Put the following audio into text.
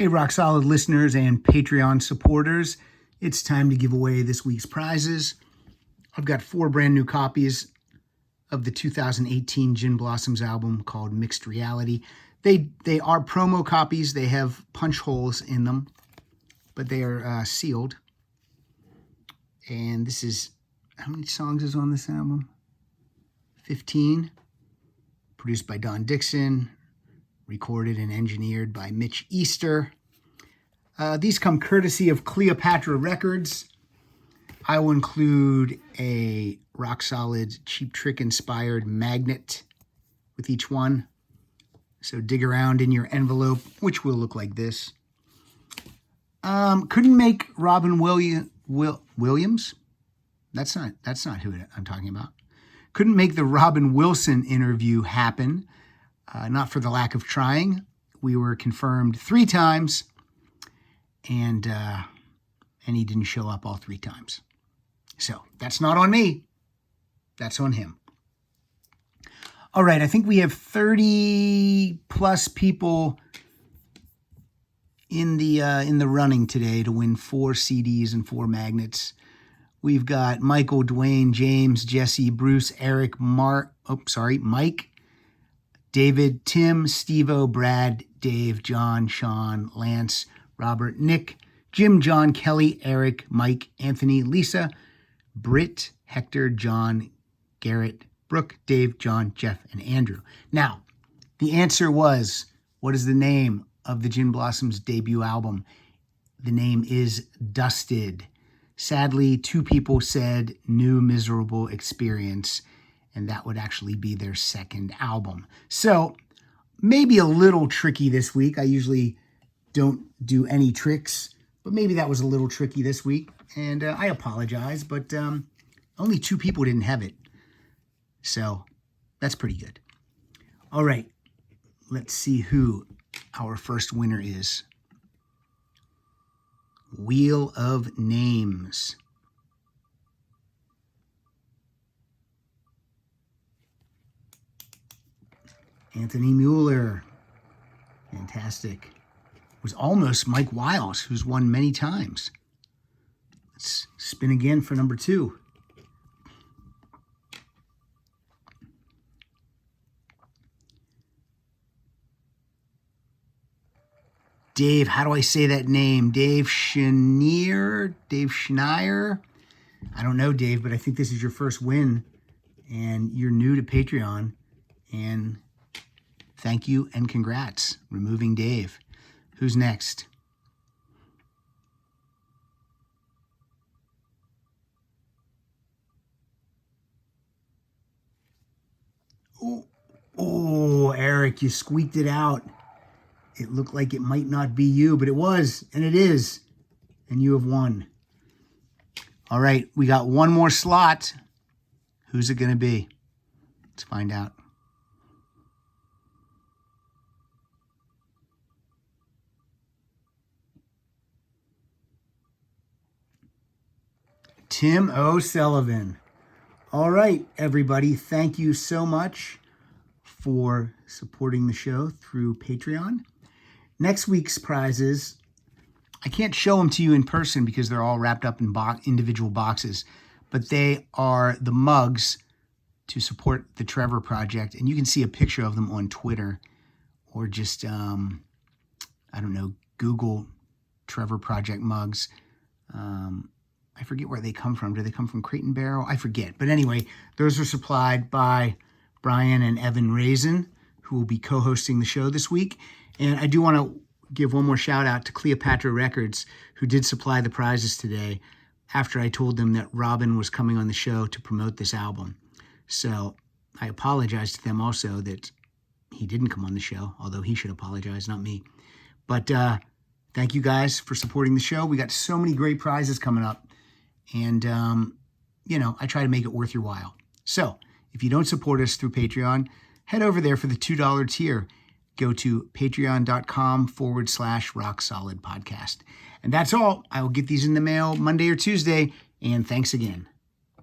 Hey, Rock Solid listeners and Patreon supporters. It's time to give away this week's prizes. I've got 4 brand new copies of the 2018 Gin Blossoms album called Mixed Reality. They are promo copies. They have punch holes in them, but they are sealed. And this is, how many songs is on this album? 15. Produced by Don Dixon. Recorded and engineered by Mitch Easter. These come courtesy of Cleopatra Records. I will include a Rock Solid Cheap Trick inspired magnet with each one. So dig around in your envelope, which will look like this. Couldn't make Robin Williams. That's not who I'm talking about. Couldn't make the Robin Wilson interview happen. Not for the lack of trying. We were confirmed 3 times, and he didn't show up all 3 times. So that's not on me. That's on him. All right, I think we have 30 plus people in the running today to win 4 CDs and 4 magnets. We've got Michael, Dwayne, James, Jesse, Bruce, Eric, Mike, David, Tim, Steve-O, Brad, Dave, John, Sean, Lance, Robert, Nick, Jim, John, Kelly, Eric, Mike, Anthony, Lisa, Britt, Hector, John, Garrett, Brooke, Dave, John, Jeff, and Andrew. Now, the answer was, what is the name of the Gin Blossoms debut album? The name is Dusted. Sadly, 2 people said New Miserable Experience, and that would actually be their 2nd album. So maybe a little tricky this week. I usually don't do any tricks, but maybe that was a little tricky this week. And I apologize, but only 2 people didn't have it. So that's pretty good. All right, let's see who our first winner is. Wheel of Names. Anthony Mueller. Fantastic. It was almost Mike Wiles, who's won many times. Let's spin again for number 2. Dave, how do I say that name? Dave Schneier? I don't know, Dave, but I think this is your first win, and you're new to Patreon, and thank you and congrats, removing Dave. Who's next? Oh, Eric, you squeaked it out. It looked like it might not be you, but it was, and it is. And you have won. All right, we got one more slot. Who's it going to be? Let's find out. Tim O'Sullivan. All right, everybody, thank you so much for supporting the show through Patreon. Next week's prizes, I can't show them to you in person because they're all wrapped up in individual boxes, but they are the mugs to support the Trevor Project, and you can see a picture of them on Twitter or just, Google Trevor Project mugs. I forget where they come from. Do they come from Crate and Barrel? I forget. But anyway, those are supplied by Brian and Evan Raisin, who will be co-hosting the show this week. And I do want to give one more shout out to Cleopatra Records, who did supply the prizes today after I told them that Robin was coming on the show to promote this album. So I apologize to them also that he didn't come on the show, although he should apologize, not me. But thank you guys for supporting the show. We got so many great prizes coming up. And, I try to make it worth your while. So if you don't support us through Patreon, head over there for the $2 tier. Go to patreon.com/Rock Solid Podcast. And that's all. I will get these in the mail Monday or Tuesday. And thanks again.